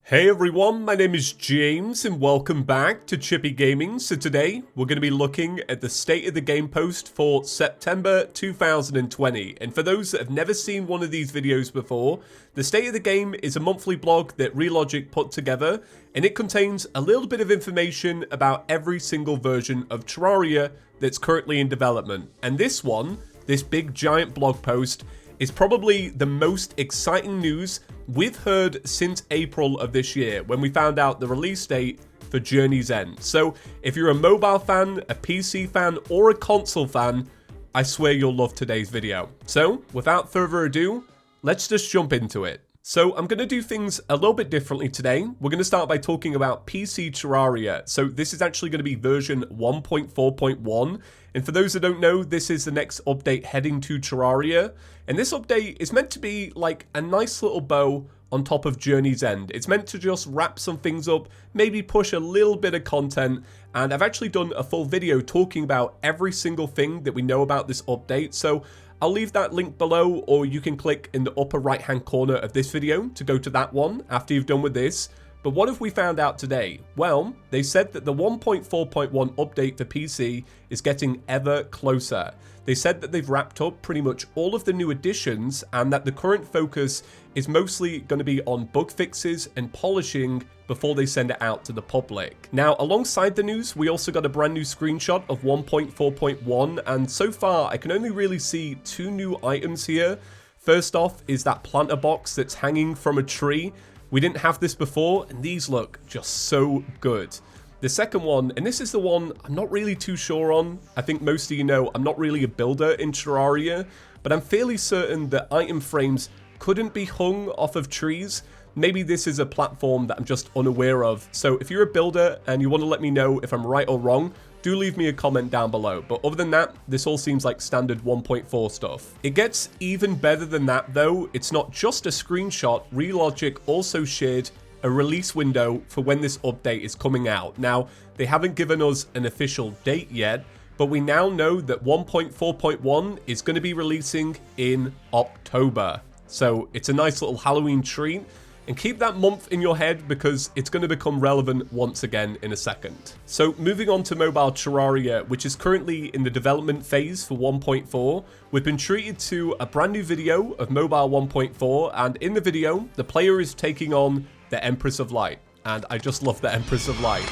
Hey everyone, my name is James and welcome back to Chippy Gaming. So today we're going to be looking at the State of the Game post for September 2020. And for those that have never seen one of these videos before, the State of the Game is a monthly blog that Relogic put together, and it contains a little bit of information about every single version of Terraria that's currently in development. And this one, this big giant blog post, is probably the most exciting news we've heard since April of this year, when we found out the release date for Journey's End. So if you're a mobile fan, a PC fan, or a console fan, I swear you'll love today's video. So without further ado, let's just jump into it. So I'm going to do things a little bit differently today. We're going to start by talking about PC Terraria. So this is actually going to be version 1.4.1. And for those that don't know, this is the next update heading to Terraria. And this update is meant to be like a nice little bow on top of Journey's End. It's meant to just wrap some things up, maybe push a little bit of content. And I've actually done a full video talking about every single thing that we know about this update. So I'll leave that link below, or you can click in the upper right hand corner of this video to go to that one after you've done with this. But what have we found out today? Well, they said that the 1.4.1 update for PC is getting ever closer. They said that they've wrapped up pretty much all of the new additions and that the current focus is mostly going to be on bug fixes and polishing before they send it out to the public. Now, alongside the news, we also got a brand new screenshot of 1.4.1, and so far I can only really see two new items here. First off is that planter box that's hanging from a tree. We didn't have this before, and these look just so good. The second one, and this is the one I'm not really too sure on. I think most of you know I'm not really a builder in Terraria, but I'm fairly certain that item frames couldn't be hung off of trees. Maybe this is a platform that I'm just unaware of. So if you're a builder and you want to let me know if I'm right or wrong, do leave me a comment down below. But other than that, this all seems like standard 1.4 stuff. It gets even better than that though. It's not just a screenshot. Relogic also shared a release window for when this update is coming out. Now, they haven't given us an official date yet, but we now know that 1.4.1 is going to be releasing in October. So it's a nice little Halloween treat. And keep that month in your head because it's going to become relevant once again in a second. So moving on to mobile Terraria, which is currently in the development phase for 1.4, we've been treated to a brand new video of mobile 1.4, and in the video, the player is taking on the Empress of Light. And I just love the Empress of Light.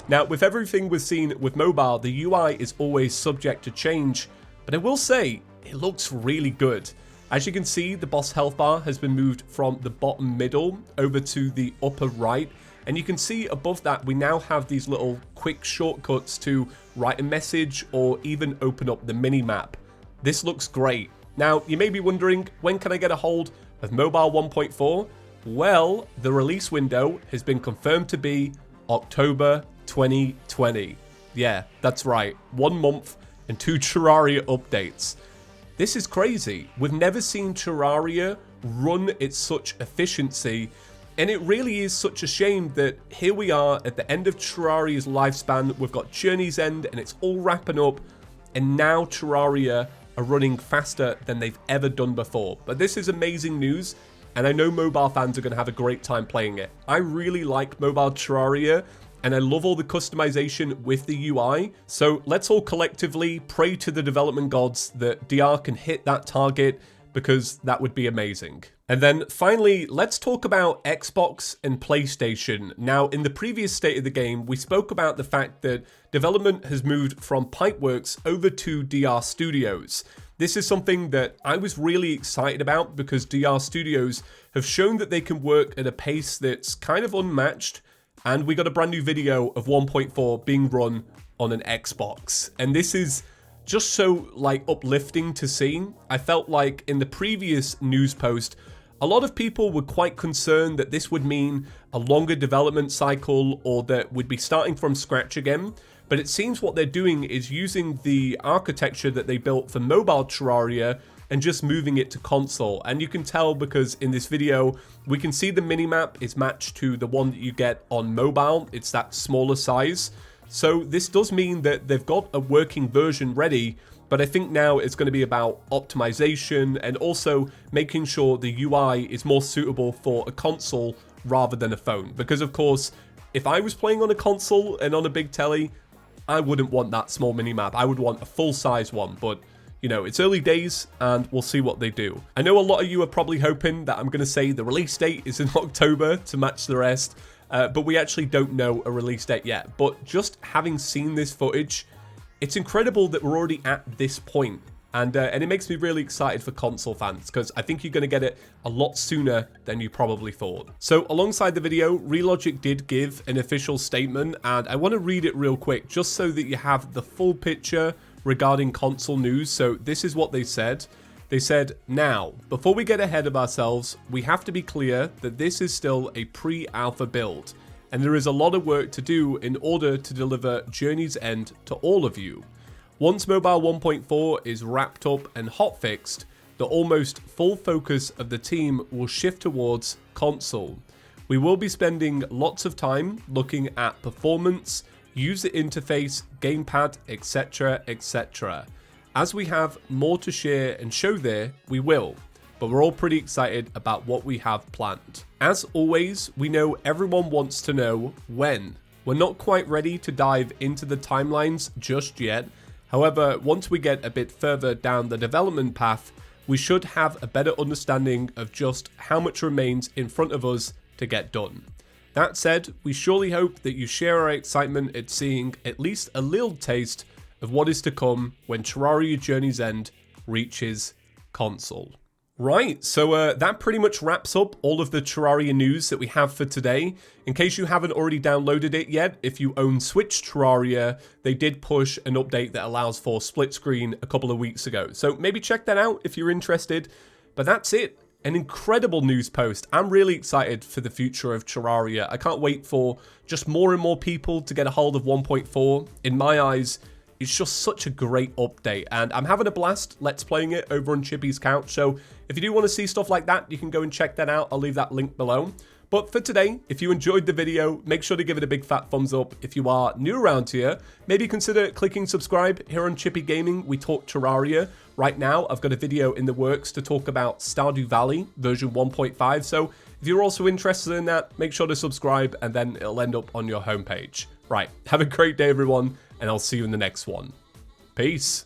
Now, with everything we've seen with mobile, the UI is always subject to change, but I will say, it looks really good. As you can see, the boss health bar has been moved from the bottom middle over to the upper right, and you can see above that we now have these little quick shortcuts to write a message or even open up the mini-map. This looks great. Now, you may be wondering, when can I get a hold of mobile 1.4? Well, the release window has been confirmed to be October 2020. Yeah, that's right. 1 month and 2 Terraria updates. This is crazy. We've never seen Terraria run at such efficiency, and it really is such a shame that here we are at the end of Terraria's lifespan. We've got Journey's End and it's all wrapping up, and now Terraria are running faster than they've ever done before. But this is amazing news, and I know mobile fans are going to have a great time playing it. I really like mobile Terraria, and I love all the customization with the UI. So let's all collectively pray to the development gods that DR can hit that target, because that would be amazing. And then finally, let's talk about Xbox and PlayStation. Now, in the previous State of the Game, we spoke about the fact that development has moved from Pipeworks over to DR Studios. This is something that I was really excited about because DR Studios have shown that they can work at a pace that's kind of unmatched. And we got a brand new video of 1.4 being run on an Xbox. And this is just so like uplifting to see. I felt like in the previous news post, a lot of people were quite concerned that this would mean a longer development cycle or that we'd be starting from scratch again. But it seems what they're doing is using the architecture that they built for mobile Terraria and just moving it to console. And you can tell because in this video, we can see the minimap is matched to the one that you get on mobile. It's that smaller size. So this does mean that they've got a working version ready, But I think now it's going to be about optimization and also making sure the UI is more suitable for a console rather than a phone. Because of course, if I was playing on a console and on a big telly, I wouldn't want that small mini-map. I would want a full-size one, but you know, it's early days and we'll see what they do. I know a lot of you are probably hoping that I'm going to say the release date is in October to match the rest, but we actually don't know a release date yet. But just having seen this footage, it's incredible that we're already at this point. And it makes me really excited for console fans, because I think you're going to get it a lot sooner than you probably thought. So alongside the video, Relogic did give an official statement, and I want to read it real quick just so that you have the full picture regarding console news. So this is what they said. They said, now, before we get ahead of ourselves, we have to be clear that this is still a pre-alpha build, and there is a lot of work to do in order to deliver Journey's End to all of you. Once Mobile 1.4 is wrapped up and hotfixed, the almost full focus of the team will shift towards console. We will be spending lots of time looking at performance, user interface, gamepad, etc, etc. As we have more to share and show there, we will, but we're all pretty excited about what we have planned. As always, we know everyone wants to know when. We're not quite ready to dive into the timelines just yet. However, once we get a bit further down the development path, we should have a better understanding of just how much remains in front of us to get done. That said, we surely hope that you share our excitement at seeing at least a little taste of what is to come when Terraria Journey's End reaches console. Right, so that pretty much wraps up all of the Terraria news that we have for today. In case you haven't already downloaded it yet, if you own Switch Terraria, they did push an update that allows for split screen a couple of weeks ago. So maybe check that out if you're interested. But that's it. An incredible news post. I'm really excited for the future of Terraria. I can't wait for just more and more people to get a hold of 1.4. In my eyes, it's just such a great update, and I'm having a blast let's playing it over on ChippysCouch. So if you do want to see stuff like that, you can go and check that out. I'll leave that link below. But for today, if you enjoyed the video, make sure to give it a big fat thumbs up. If you are new around here, maybe consider clicking subscribe. Here on Chippy Gaming, we talk Terraria. Right now, I've got a video in the works to talk about Stardew Valley version 1.5. So if you're also interested in that, make sure to subscribe, and then it'll end up on your homepage. Right, have a great day, everyone, and I'll see you in the next one. Peace.